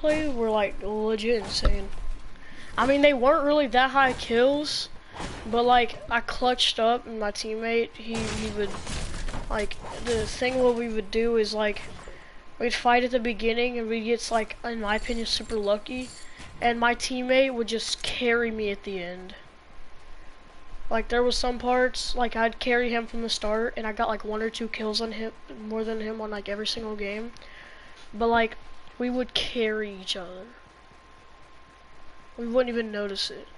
played were like legit insane. I mean, they weren't really that high kills, but like I clutched up and my teammate, he would, like, the thing what we would do is like, we'd fight at the beginning and we'd get, like, in my opinion, super lucky, and my teammate would just carry me at the end. Like, there was some parts, like, I'd carry him from the start, and I got, like, 1 or 2 kills on him, more than him on, like, every single game. But, like, we would carry each other. We wouldn't even notice it.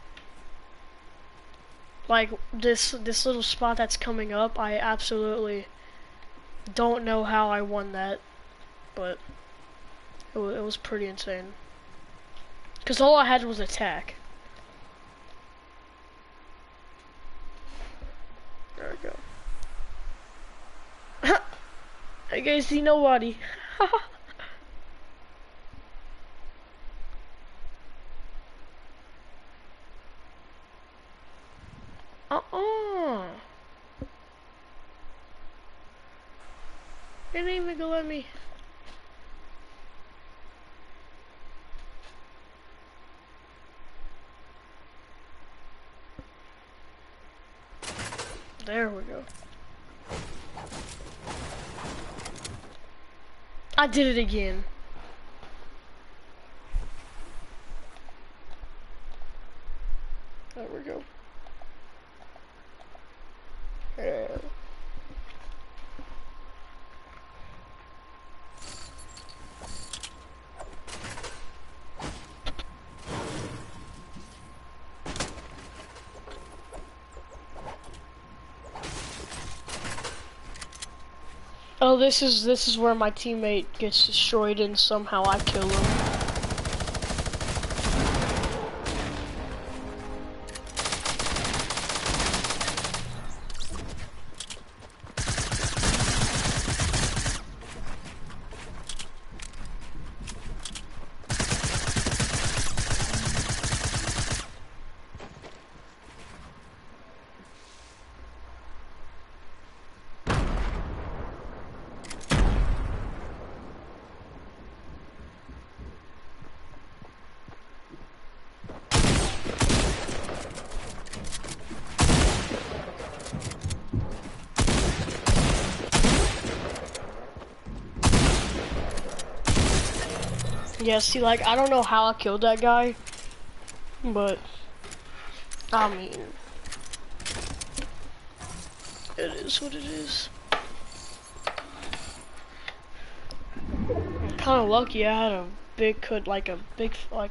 Like, this little spot that's coming up, I absolutely don't know how I won that, but it was pretty insane. Because all I had was attack. There we go. I guys see nobody. They didn't even go at me. There we go. I did it again. There we go. Yeah. Oh, this is where my teammate gets destroyed and somehow I kill him. Yeah, see, like, I don't know how I killed that guy, but, I mean, it is what it is. I'm kind of lucky I had a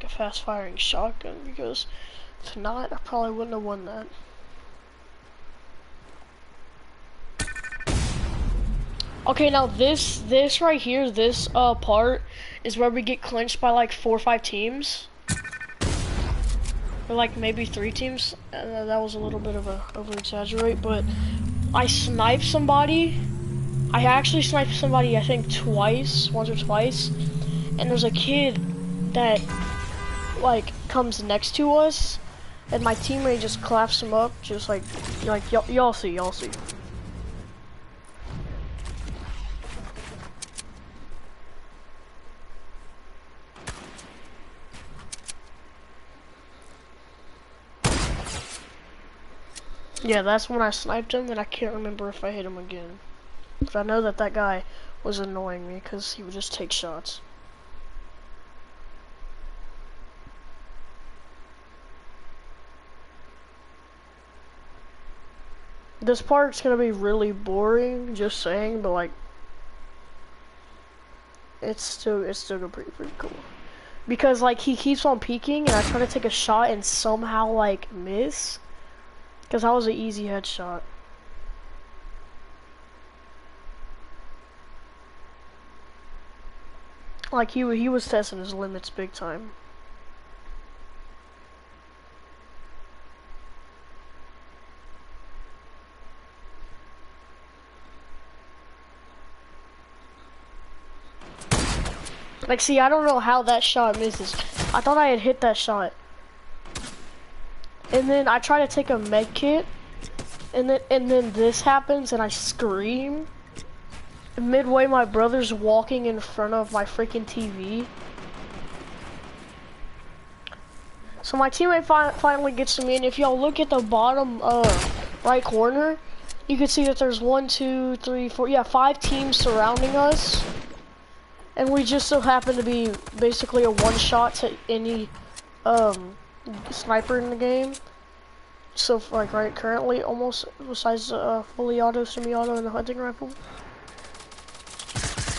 fast-firing shotgun, because if not, I probably wouldn't have won that. Okay, now this right here, this part is where we get clinched by like 4 or 5 teams, or like maybe 3 teams. That was a little bit of a over-exaggerate, but I sniped somebody. I actually sniped somebody, I think once or twice, and there's a kid that like comes next to us, and my teammate just claps him up, just like y'all see. Yeah, that's when I sniped him, and I can't remember if I hit him again. But I know that guy was annoying me, because he would just take shots. This part's gonna be really boring, just saying, but like, it's still gonna be pretty cool. Because like, he keeps on peeking, and I try to take a shot and somehow like miss. Because that was an easy headshot. Like, he was testing his limits big time. Like, see, I don't know how that shot misses. I thought I had hit that shot. And then I try to take a med kit, and then this happens, and I scream. Midway, my brother's walking in front of my freaking TV. So my teammate finally gets to me, and if y'all look at the bottom right corner, you can see that there's 1, 2, 3, 4, yeah, 5 teams surrounding us. And we just so happen to be basically a one-shot to any sniper in the game. So like right currently, almost besides fully auto, semi-auto, and the hunting rifle.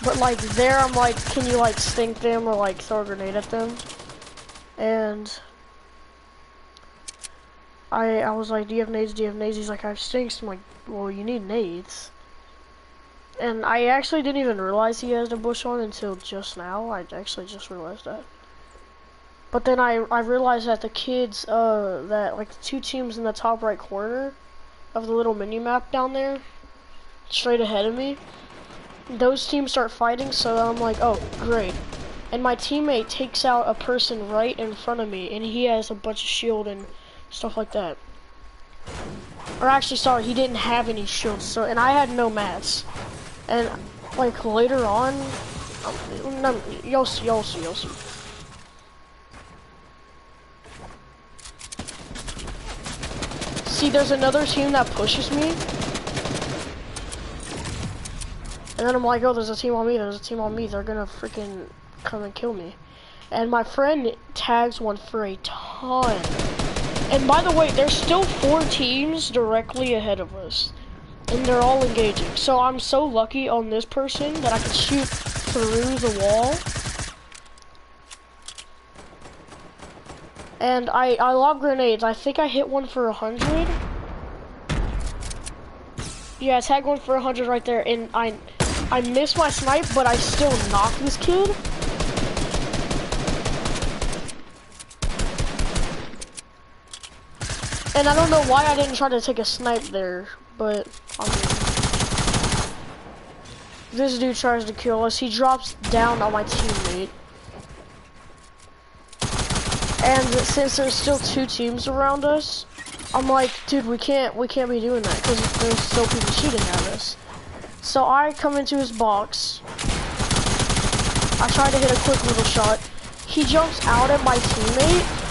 But like there, I'm like, can you like stink them or like throw a grenade at them? And I was like, do you have nades? Do you have nades? He's like, I have stinks. I'm like, well, you need nades. And I actually didn't even realize he has a bush on until just now. I actually just realized that. But then I realized that the kids, that like the 2 teams in the top right corner of the little mini map down there, straight ahead of me, those teams start fighting, so I'm like, oh, great. And my teammate takes out a person right in front of me, and he has a bunch of shield and stuff like that. Or actually, sorry, he didn't have any shields, so, and I had no mats. And like later on, you'll see. See, there's another team that pushes me. And then I'm like, oh, there's a team on me, they're gonna freaking come and kill me. And my friend tags one for a ton. And by the way, there's still 4 teams directly ahead of us. And they're all engaging. So I'm so lucky on this person that I can shoot through the wall. And I lob grenades. I think I hit one for 100. Yeah, I tagged one for 100 right there. And I missed my snipe, but I still knocked this kid. And I don't know why I didn't try to take a snipe there, but I mean, this dude tries to kill us. He drops down on my teammate. And since there's still 2 teams around us, I'm like, dude, we can't be doing that because there's still people shooting at us. So I come into his box. I try to hit a quick little shot. He jumps out at my teammate,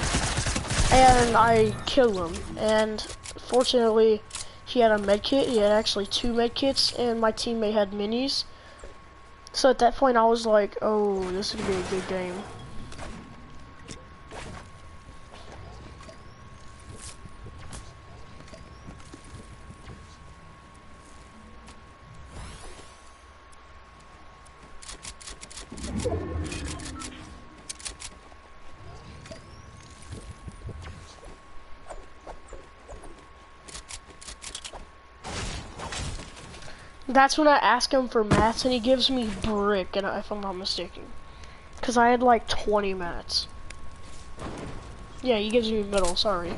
and I kill him. And fortunately, he had a med kit. He had actually 2 med kits, and my teammate had minis. So at that point, I was like, oh, this is gonna be a good game. That's when I ask him for mats, and he gives me brick, and if I'm not mistaken. Because I had like 20 mats. Yeah, he gives me middle, sorry.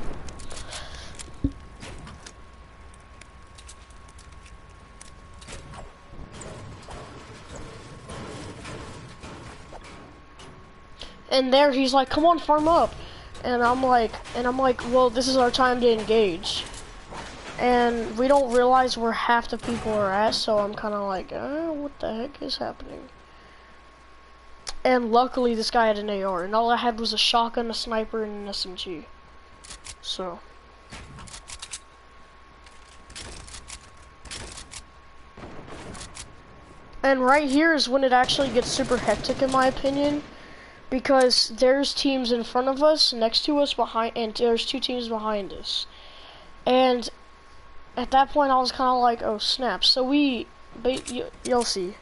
And there he's like, come on, farm up. And I'm like, well, this is our time to engage. And we don't realize where half the people are at, so I'm kind of like, what the heck is happening? And luckily, this guy had an AR, and all I had was a shotgun, a sniper, and an SMG. So. And right here is when it actually gets super hectic, in my opinion. Because there's teams in front of us, next to us, behind, and there's 2 teams behind us. And at that point, I was kind of like, oh snap. So you'll see.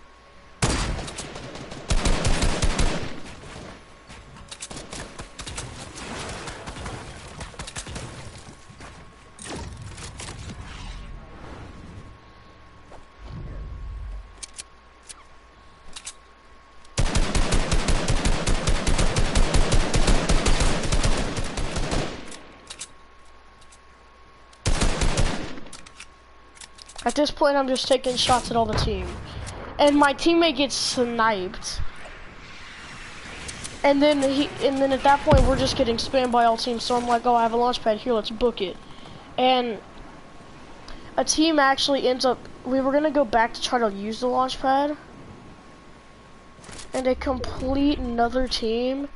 At this point, I'm just taking shots at all the team. And my teammate gets sniped. And then at that point, we're just getting spammed by all teams. So I'm like, oh, I have a launch pad here, let's book it. And a team actually ends up, we were gonna go back to try to use the launch pad. And a complete another team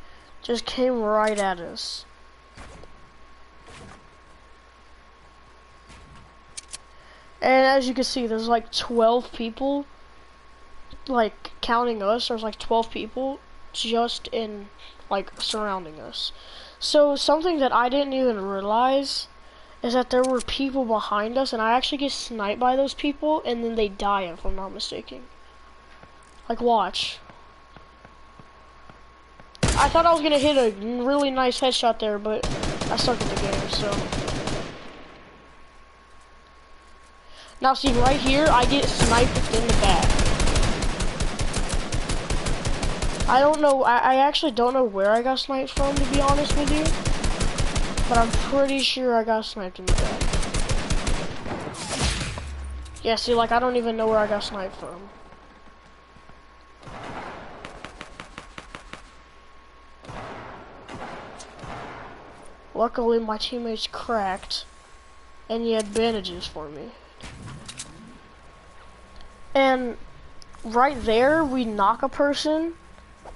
just came right at us. And as you can see, there's like 12 people, like counting us, there's like 12 people just in, like, surrounding us. So something that I didn't even realize is that there were people behind us, and I actually get sniped by those people, and then they die, if I'm not mistaken. Like, watch. I thought I was gonna hit a really nice headshot there, but I suck at the game, so. Now see, right here, I get sniped in the back. I don't know, I actually don't know where I got sniped from, to be honest with you. But I'm pretty sure I got sniped in the back. Yeah, see, like, I don't even know where I got sniped from. Luckily, my teammates cracked, and he had bandages for me. And right there, we knock a person.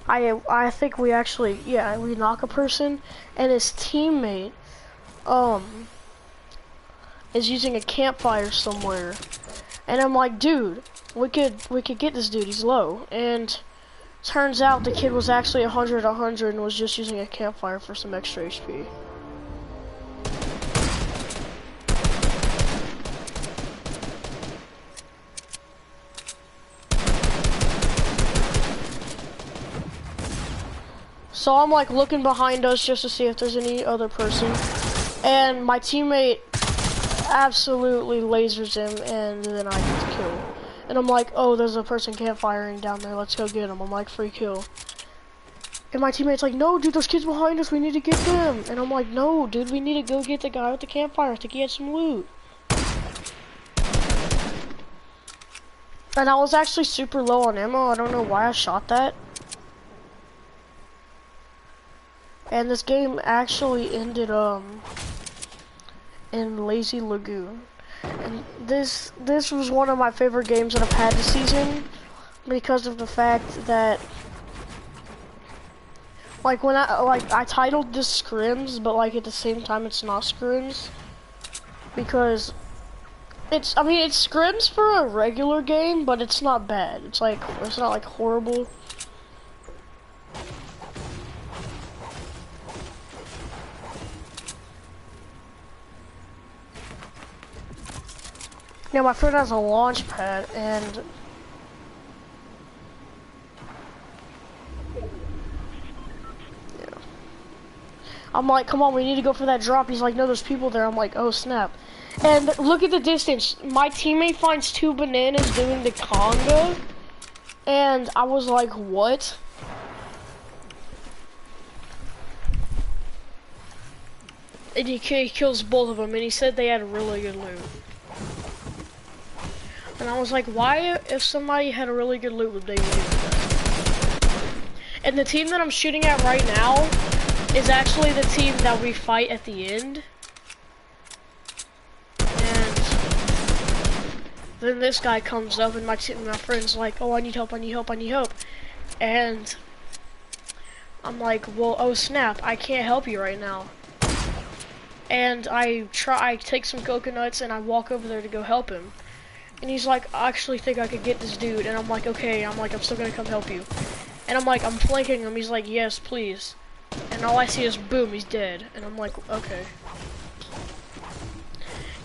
I think we actually, yeah, we knock a person, and his teammate, is using a campfire somewhere. And I'm like, dude, we could get this dude, he's low. And turns out the kid was actually 100 and was just using a campfire for some extra HP. So I'm like looking behind us just to see if there's any other person. And my teammate absolutely lasers him, and then I get the kill. And I'm like, oh, there's a person campfiring down there, let's go get him. I'm like, free kill. And my teammate's like, no, dude, there's kids behind us, we need to get them. And I'm like, no, dude, we need to go get the guy with the campfire. I think he had some loot. And I was actually super low on ammo. I don't know why I shot that. And this game actually ended in Lazy Lagoon. And this was one of my favorite games that I've had this season because of the fact that, like, when I titled this scrims, but like at the same time it's not scrims, because it's scrims for a regular game, but it's not bad. It's not like horrible. Yeah, my friend has a launch pad, and yeah. I'm like, come on, we need to go for that drop. He's like, no, there's people there. I'm like, oh snap. And look at the distance. My teammate finds 2 bananas doing the conga, and I was like, what? And he kills both of them, and he said they had really good loot. And I was like, why, if somebody had a really good loot, would they do that? And the team that I'm shooting at right now is actually the team that we fight at the end. And then this guy comes up, and my friend's like, oh, I need help, I need help, I need help. And I'm like, well, oh snap, I can't help you right now. And I take some coconuts, and I walk over there to go help him. And he's like, I actually think I could get this dude. And I'm like, okay. I'm like, I'm still gonna come help you. And I'm like, I'm flanking him. He's like, yes, please. And all I see is boom, he's dead. And I'm like, okay.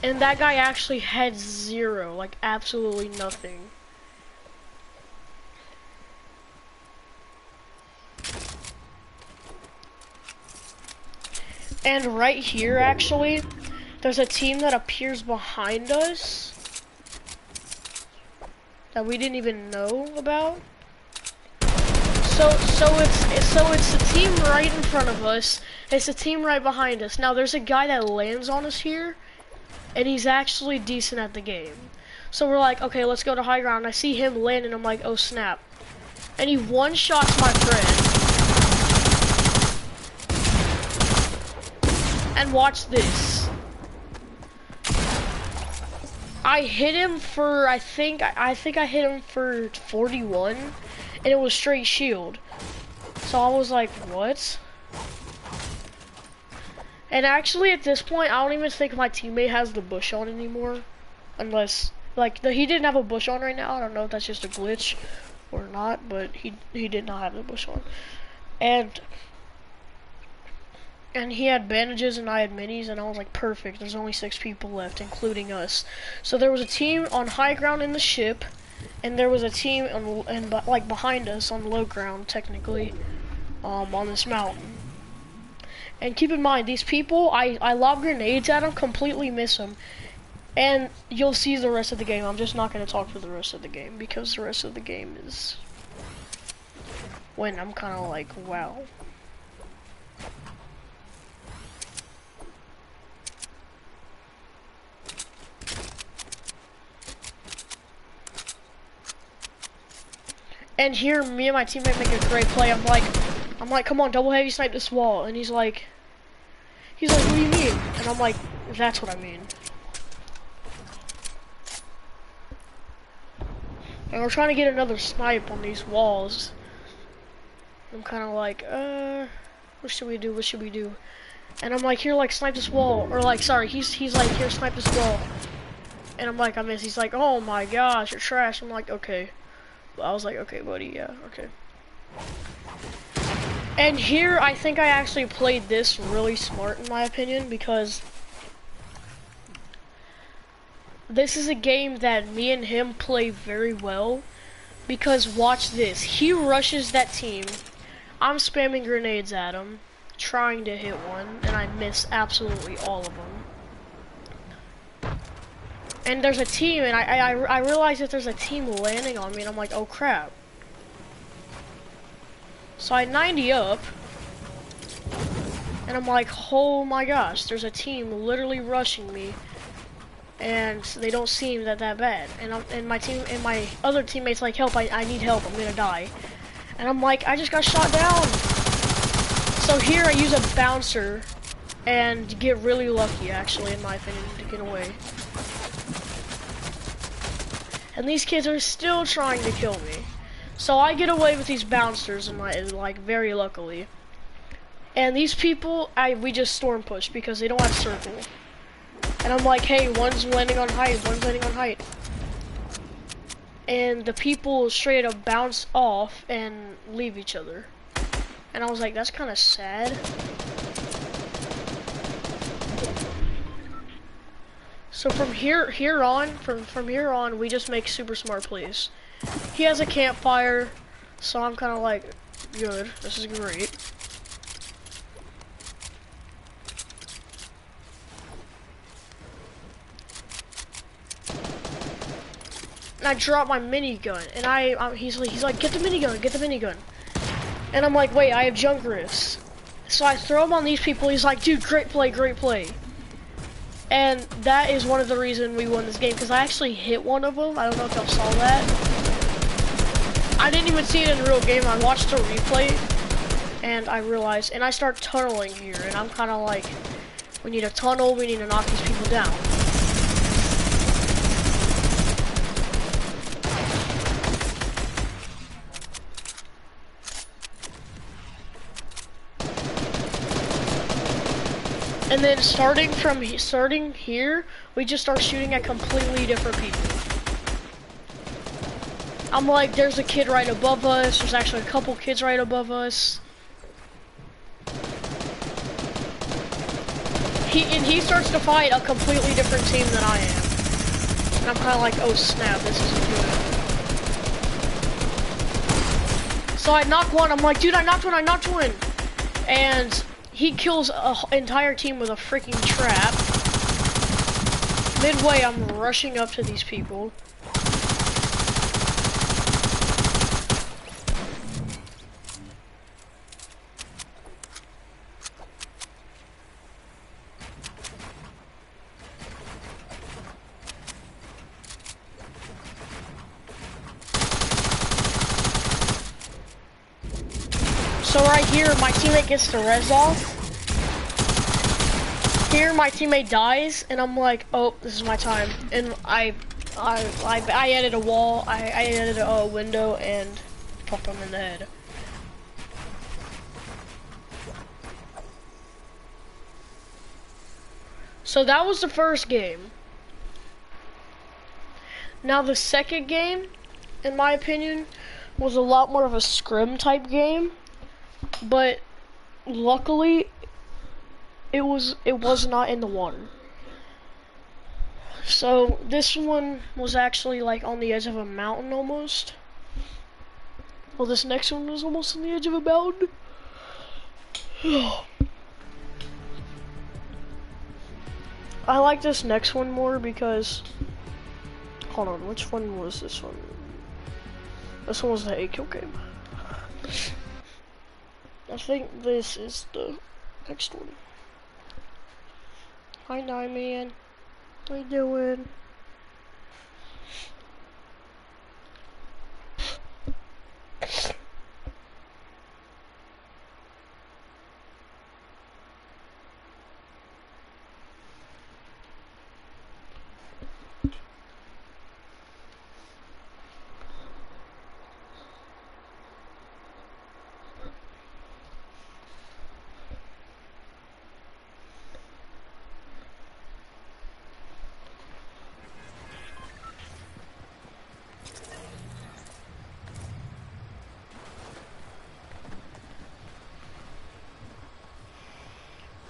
And that guy actually had 0, like absolutely nothing. And right here, actually, there's a team that appears behind us that we didn't even know about. So it's the team right in front of us. It's the team right behind us. Now there's a guy that lands on us here, and he's actually decent at the game. So we're like, okay, let's go to high ground. I see him land, and I'm like, oh snap! And he one-shots my friend. And watch this. I hit him for, I think I hit him for 41, and it was straight shield. So I was like, what? And actually at this point, I don't even think my teammate has the bush on anymore. Unless, like, he didn't have a bush on right now. I don't know if that's just a glitch or not, but he did not have the bush on. And he had bandages and I had minis, and I was like, perfect, there's only 6 people left, including us. So there was a team on high ground in the ship, and there was a team like behind us on low ground, technically, on this mountain. And keep in mind, these people, I lob grenades at them, completely miss them. And you'll see the rest of the game. I'm just not going to talk for the rest of the game, because the rest of the game is when I'm kind of like, wow. And here, me and my teammate make a great play. I'm like, come on, double heavy snipe this wall. And he's like, what do you mean? And I'm like, that's what I mean. And we're trying to get another snipe on these walls. I'm kind of like, what should we do? What should we do? And I'm like, here, like, snipe this wall. Or like, sorry, he's like, here, snipe this wall. And I'm like, I miss. He's like, oh my gosh, you're trash. I'm like, okay. I was like, okay, buddy, yeah, okay. And here, I think I actually played this really smart, in my opinion, because this is a game that me and him play very well. Because watch this, he rushes that team. I'm spamming grenades at him, trying to hit one, and I miss absolutely all of them. And there's a team, and I realize that there's a team landing on me, and I'm like, oh crap. So I 90 up, and I'm like, oh my gosh, there's a team literally rushing me, and they don't seem that bad. And my other teammates like, help, I need help, I'm gonna die. And I'm like, I just got shot down. So here I use a bouncer, and get really lucky, actually, in my opinion, to get away. And these kids are still trying to kill me. So I get away with these bouncers, and like very luckily. And these people, we just storm push because they don't have circle. And I'm like, hey, one's landing on height, one's landing on height. And the people straight up bounce off and leave each other. And I was like, that's kind of sad. So from here on, we just make super smart plays. He has a campfire, so I'm kind of like, good, this is great. And I drop my minigun, and he's like, get the minigun. And I'm like, wait, I have junk rifts. So I throw him on these people. He's like, dude, great play. And that is one of the reasons we won this game, because I actually hit one of them. I don't know if y'all saw that. I didn't even see it in the real game. I watched the replay, and I realized, and I start tunneling here, and I'm kind of like, we need a tunnel, we need to knock these people down. And then starting here, we just start shooting at completely different people. I'm like, there's a kid right above us. There's actually a couple kids right above us. He starts to fight a completely different team than I am. And I'm kind of like, oh snap, this isn't good. So I knock one. I'm like, dude, I knocked one. And he kills an entire team with a freaking trap. Midway, I'm rushing up to these people. So right here, my teammate gets the res off. Here, my teammate dies, and I'm like, oh, this is my time. And I added a wall, I added a window, and popped him in the head. So that was the first game. Now the second game, in my opinion, was a lot more of a scrim type game, but luckily it was not in the water. So this one was actually like on the edge of a mountain almost. Well, this next one was almost on the edge of a mountain. I like this next one more because, hold on, which one was this one? This one was the 8 kill game. I think this is the next one. Hi, Man. How you doing?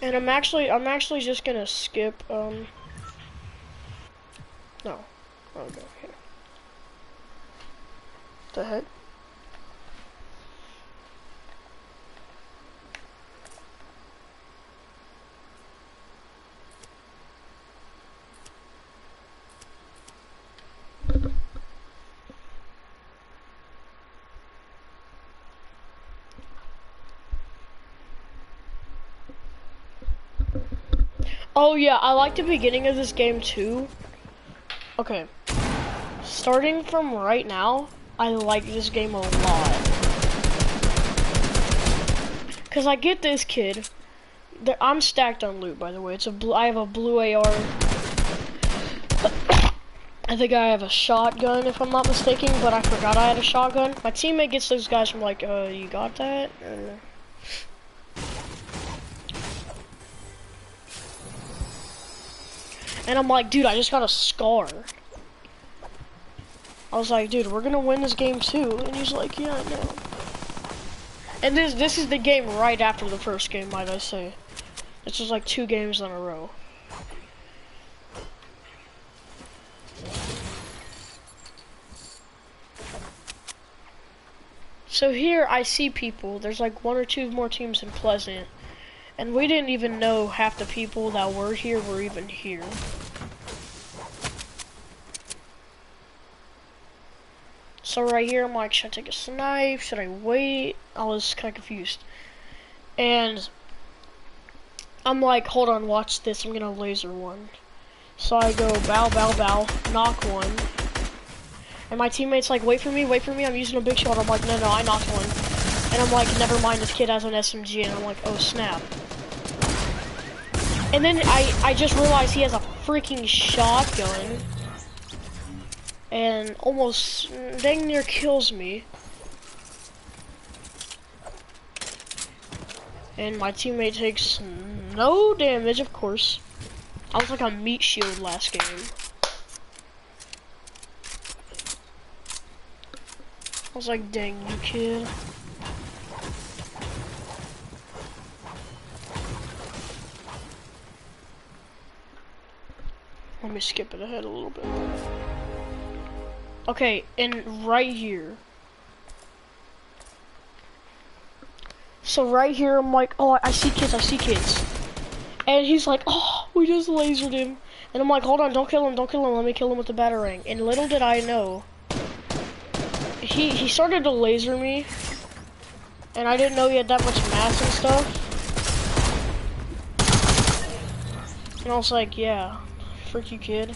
And I'm actually just gonna skip, no. Okay, here. The heck? Oh yeah, I like the beginning of this game too. Okay. Starting from right now, I like this game a lot. Cause I get this kid. I'm stacked on loot, by the way. I have a blue AR. I think I have a shotgun, if I'm not mistaken, but I forgot I had a shotgun. My teammate gets those guys from like, you got that? And I'm like, dude, I just got a scar. I was like, dude, we're gonna win this game too. And he's like, yeah, I know. And this is the game right after the first game, might I say. This was like 2 games in a row. So here I see people, there's like 1 or 2 more teams in Pleasant. And we didn't even know half the people that were here were even here. So right here, I'm like, should I take a snipe? Should I wait? I was kind of confused. And I'm like, hold on, watch this. I'm gonna laser one. So I go bow, bow, bow, knock one. And my teammate's like, wait for me, I'm using a big shot. I'm like, no, I knocked one. And I'm like, never mind, this kid has an SMG. And I'm like, oh snap. And then I just realized he has a freaking shotgun. And almost dang near kills me. And my teammate takes no damage, of course. I was like a meat shield last game. I was like, dang you kid. Let me skip it ahead a little bit. Okay, and right here. So right here, I'm like, oh, I see kids. And he's like, oh, we just lasered him. And I'm like, hold on, don't kill him, let me kill him with the batarang. And little did I know, he started to laser me. And I didn't know he had that much mass and stuff. And I was like, yeah, frick you kid.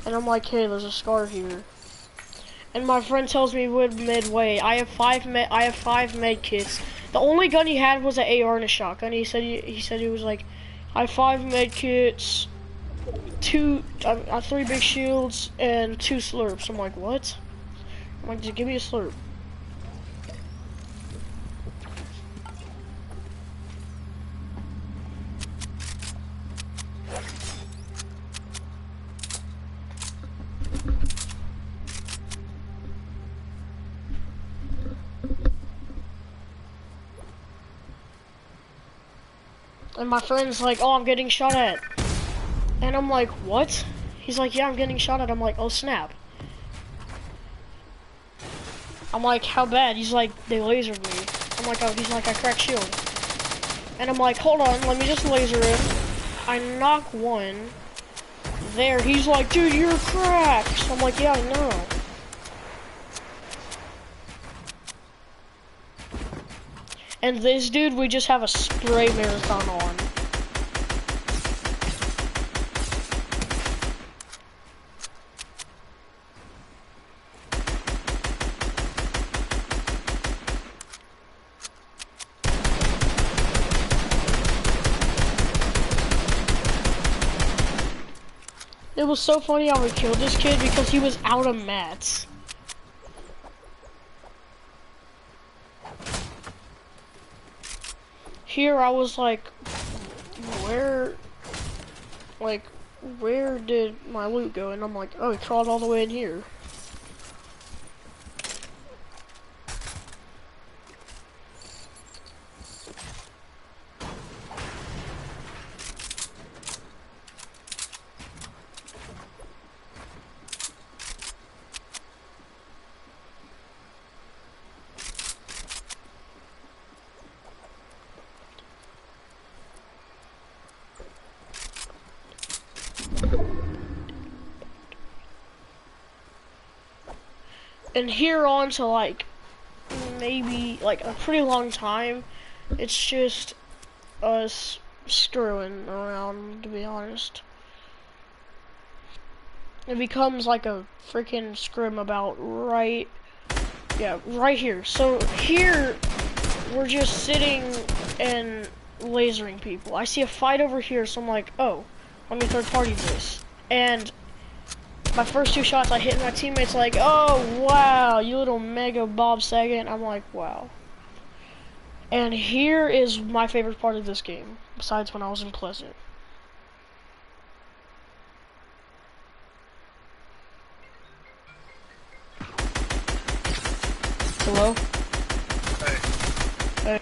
And I'm like, hey, there's a scar here. And my friend tells me midway, I have 5 med kits. The only gun he had was an AR and a shotgun. He said he was like, I have 5 med kits, 3 big shields, and 2 slurps. I'm like, what? I'm like, just give me a slurp. And my friend's like, oh, I'm getting shot at. And I'm like, what? He's like, yeah, I'm getting shot at. I'm like, oh, snap. I'm like, how bad? He's like, they lasered me. I'm like, oh, he's like, I cracked shield. And I'm like, hold on, let me just laser him. I knock one. There, he's like, dude, you're cracked. So I'm like, yeah, I know. And this dude, we just have a spray marathon on. It was so funny how we killed this kid because he was out of mats. Here I was like, where did my loot go? And I'm like, oh, he crawled all the way in here. And here on to like maybe like a pretty long time, it's just us screwing around, to be honest. It becomes like a freaking scrim about right here. So here we're just sitting and lasering people. I see a fight over here, so I'm like, oh, let me third party this. And my first two shots I hit, my teammate's like, oh wow, you little mega Bob Saget. I'm like, wow. And here is my favorite part of this game, besides when I was in Pleasant. Hello? Hey. Hey.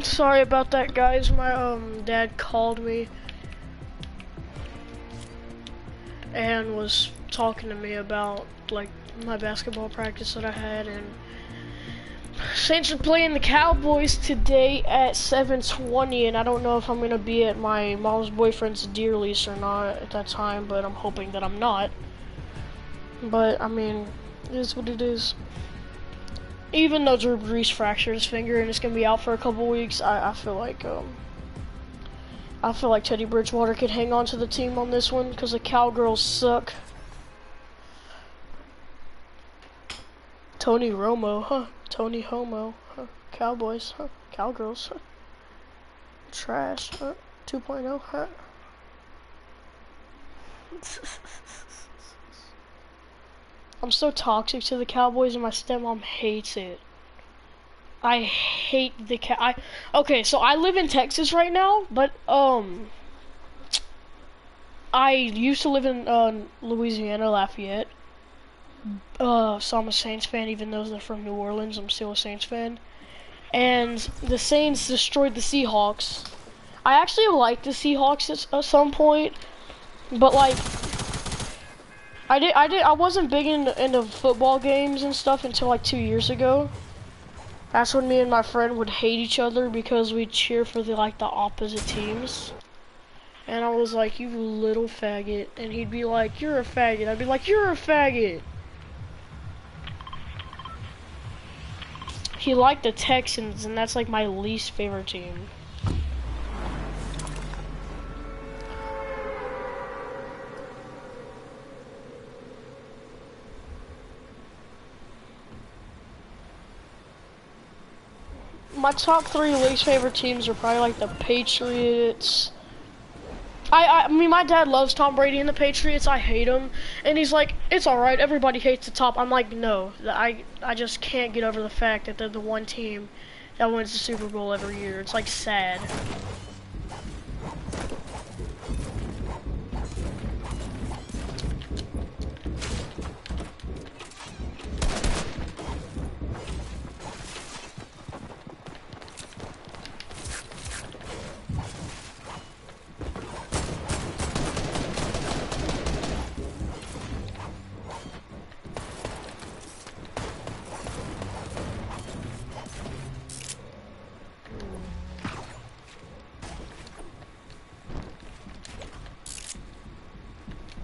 Sorry about that, guys. My dad called me and was talking to me about like my basketball practice that I had, and Saints are playing the Cowboys today at 7:20, and I don't know if I'm gonna be at my mom's boyfriend's deer lease or not at that time, but I'm hoping that I'm not. But I mean, it is what it is. Even though Drew Brees fractured his finger and it's gonna be out for a couple weeks, I feel like Teddy Bridgewater could hang on to the team on this one because the Cowgirls suck. Tony Romo, huh? Tony Homo, huh? Cowboys, huh? Cowgirls, huh? Trash, huh? 2.0, huh? I'm so toxic to the Cowboys and my stepmom hates it. I hate the okay, so I live in Texas right now, but I used to live in Louisiana, Lafayette. So I'm a Saints fan, even though they're from New Orleans. I'm still a Saints fan. And the Saints destroyed the Seahawks. I actually liked the Seahawks at some point, but like, I wasn't big into football games and stuff until like 2 years ago. That's when me and my friend would hate each other because we'd cheer for the opposite teams. And I was like, you little faggot. And he'd be like, you're a faggot. I'd be like, you're a faggot. He liked the Texans, and that's like my least favorite team. My top 3 least favorite teams are probably like the Patriots. I mean, my dad loves Tom Brady and the Patriots. I hate him, and he's like, it's all right. Everybody hates the top. I'm like, no, I just can't get over the fact that they're the one team that wins the Super Bowl every year. It's like sad.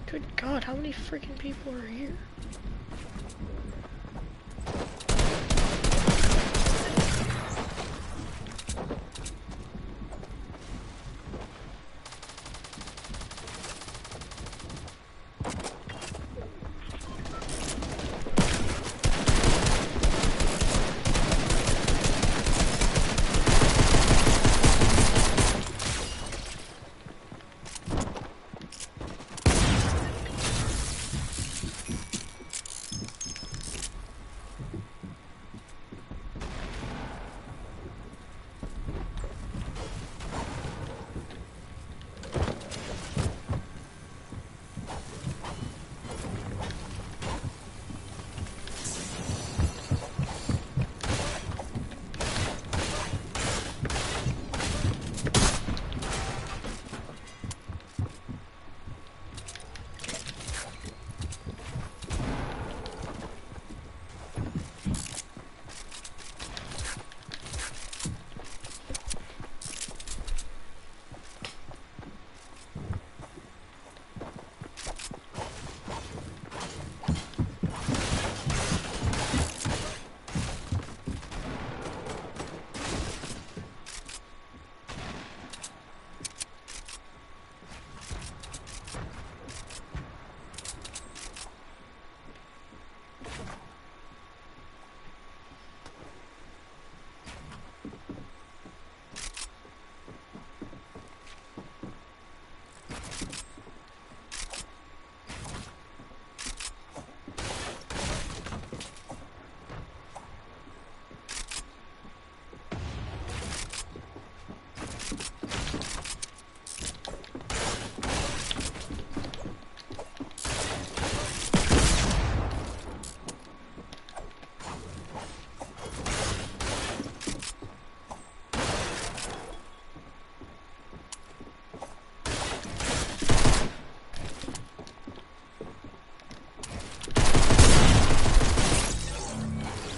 Good God, how many freaking people are here?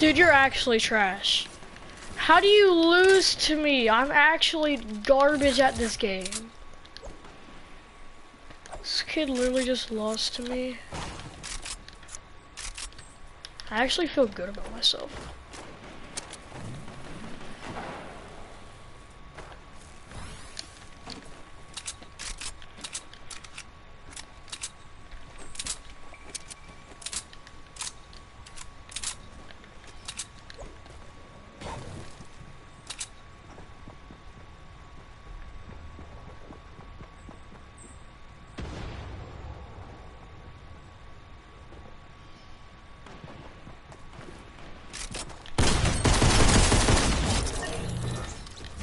Dude, you're actually trash. How do you lose to me? I'm actually garbage at this game. This kid literally just lost to me. I actually feel good about myself.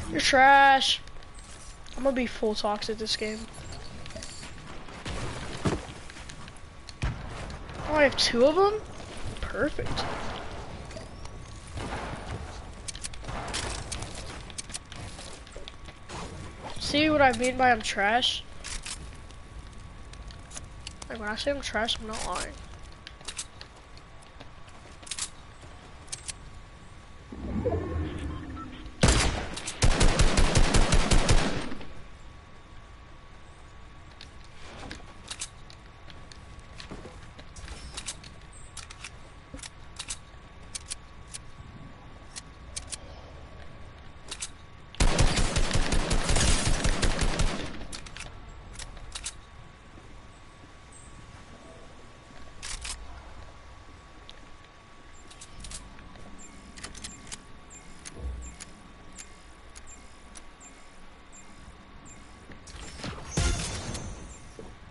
You're trash. I'm gonna be full toxic this game. Oh, I have 2 of them? Perfect. See what I mean by I'm trash? Like when I say I'm trash, I'm not lying.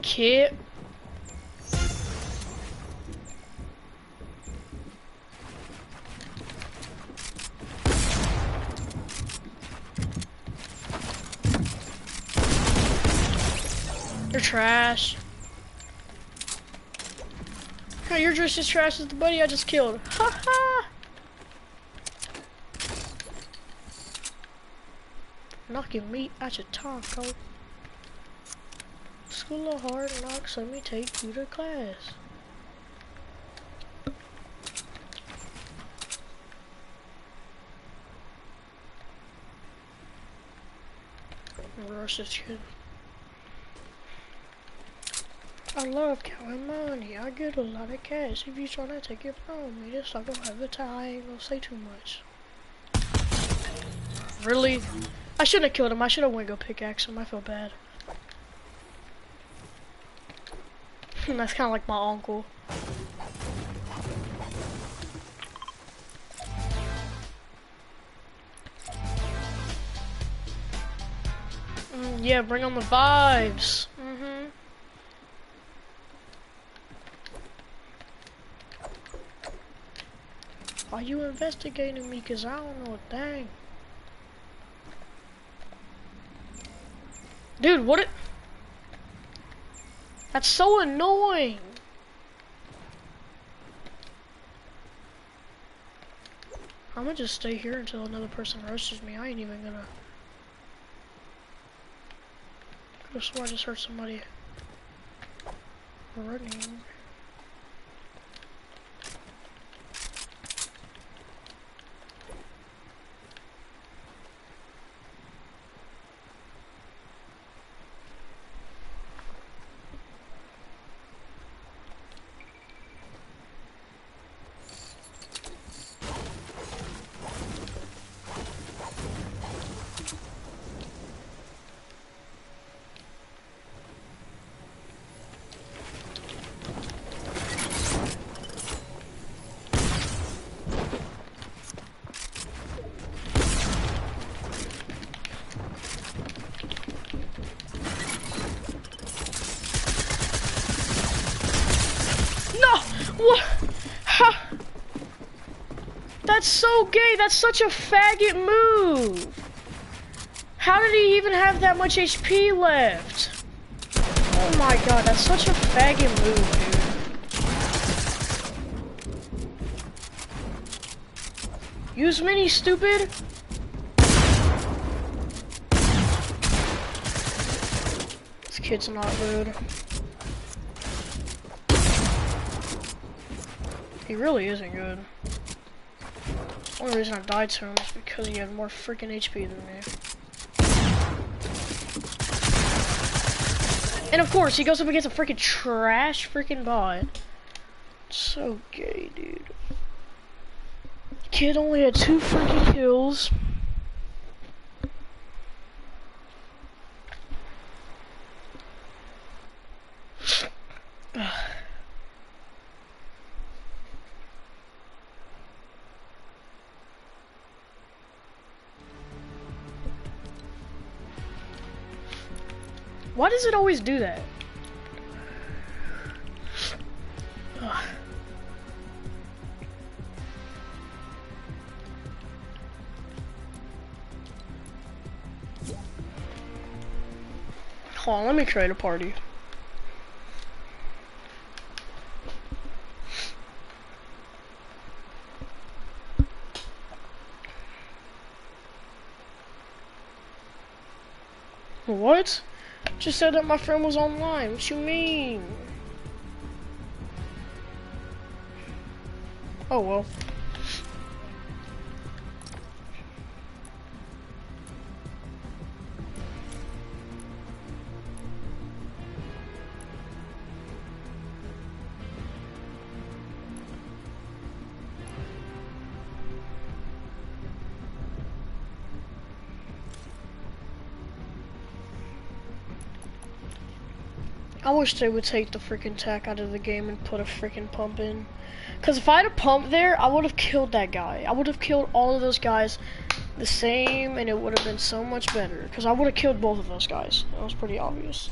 Kid. You're trash. Oh, you're just as trash as the buddy I just killed. Ha ha! Knocking meat at your taco. School of hard knocks, let me take you to class. Rush this kid. I love counting money. I get a lot of cash. If you tryna take it from me, just like I have a tie. I ain't gonna say too much. Really? I shouldn't have killed him. I should have went go pickaxe him. I feel bad. That's kind of like my uncle. Yeah, bring on the vibes. Why you investigating me? Cause I don't know a thing. Dude, what it? That's so annoying. I'm gonna just stay here until another person rushes me. I ain't even gonna. Could've swore I just heard somebody running. What? Ha! That's so gay. That's such a faggot move. How did he even have that much HP left? Oh my god, that's such a faggot move, dude. Use mini, stupid. This kid's not good. He really isn't good. Only reason I died to him is because he had more freaking HP than me. And of course, he goes up against a freaking trash freaking bot. So gay, dude. Kid only had 2 freaking kills. Why does it always do that? Ugh. Hold on, let me create a party. What? Just said that my friend was online. What you mean? Oh well. I wish they would take the freaking tack out of the game and put a freaking pump in. Cause if I had a pump there, I would have killed that guy. I would have killed all of those guys the same, and it would have been so much better. Cause I would have killed both of those guys. That was pretty obvious.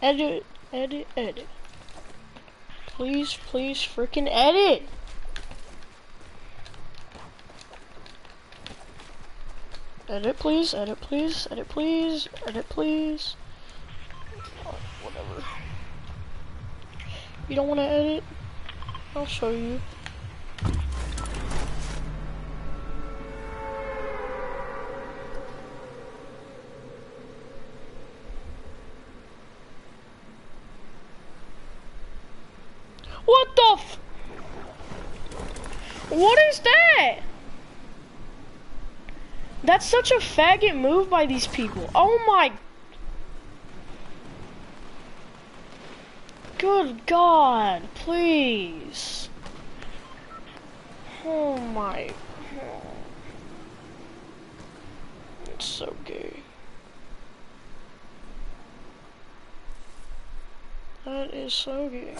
Edit, edit, edit. Please, please freaking edit! Edit please, edit please, edit please, edit please. Oh, whatever. You don't want to edit? I'll show you. What the f- What is that? That's such a faggot move by these people. Oh my. Good God, please. Oh my. It's so gay. That is so gay.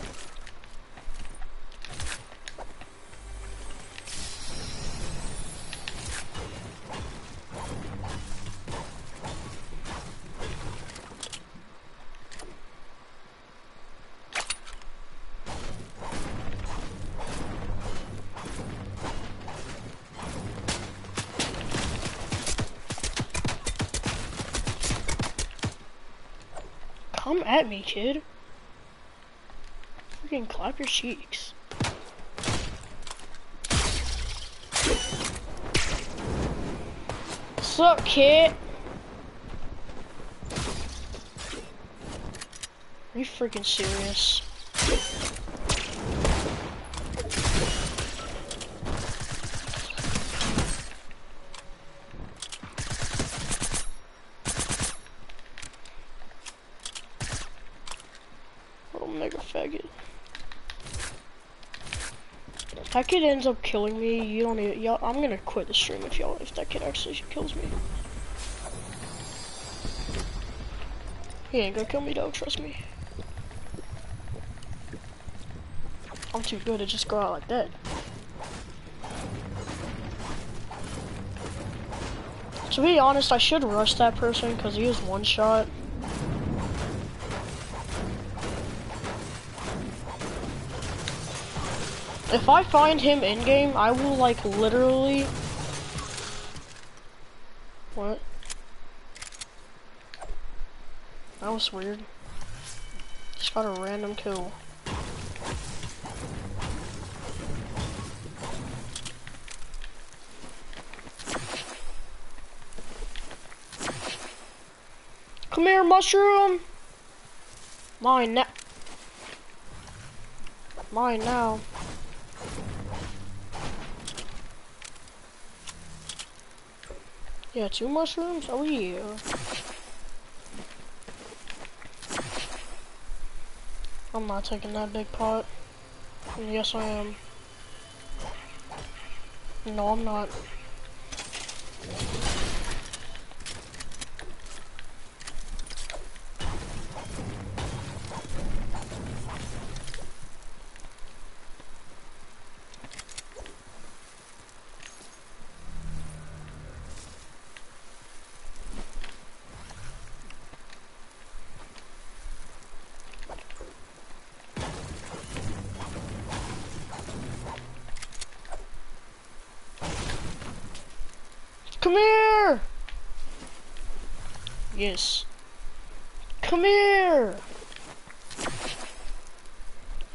Come at me, kid. Freaking clap your cheeks. What's up, kid? Are you freaking serious? Mega faggot. If that kid ends up killing me, you don't even, y'all, I'm gonna quit the stream if that kid actually kills me. He ain't gonna kill me though, trust me. I'm too good to just go out like that. To be honest, I should rush that person because he is one shot. If I find him in game, I will like literally. What? That was weird. Just got a random kill. Come here, mushroom! Mine now. Mine now. Yeah, 2 mushrooms? Oh yeah. I'm not taking that big pot. Yes, I am. No, I'm not. Come here! Yes. Come here!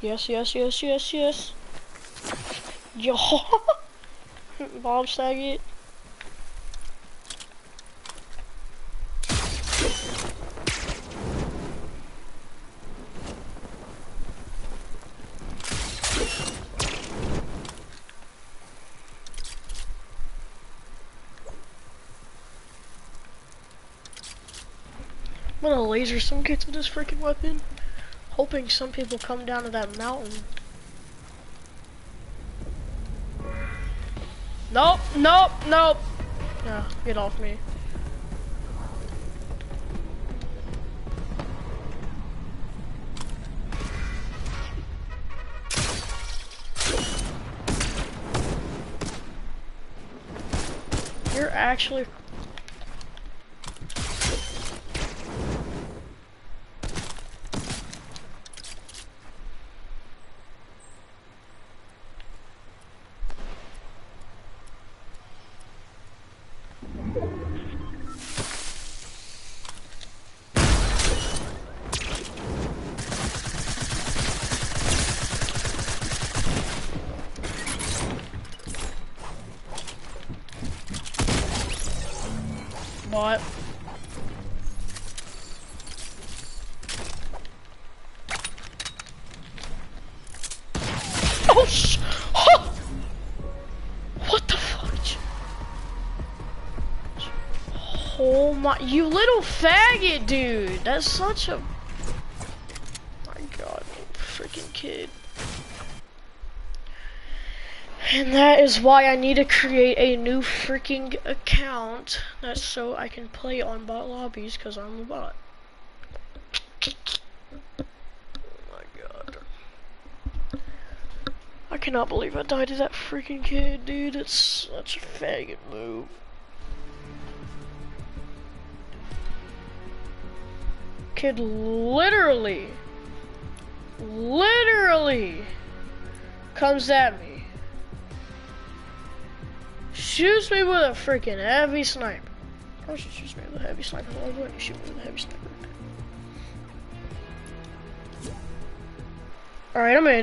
Yes, yes, yes, yes, yes. Yo! Bob Saget. I'm gonna laser some kids with this freaking weapon, hoping some people come down to that mountain. Nope, nope, nope. Yeah, get off me. You're actually... What? Oh sh! Oh! What the fudge? Oh my! You little faggot, dude! That's such a... My God, you freaking kid. And that is why I need to create a new freaking account. That's so I can play on bot lobbies, because I'm a bot. Oh my God. I cannot believe I died to that freaking kid, dude. It's such a faggot move. Kid literally comes at me. Shoots me with a freaking heavy sniper. Oh, she shoots me with a heavy sniper. Why wouldn't you shoot me with a heavy sniper? Alright, I'm in.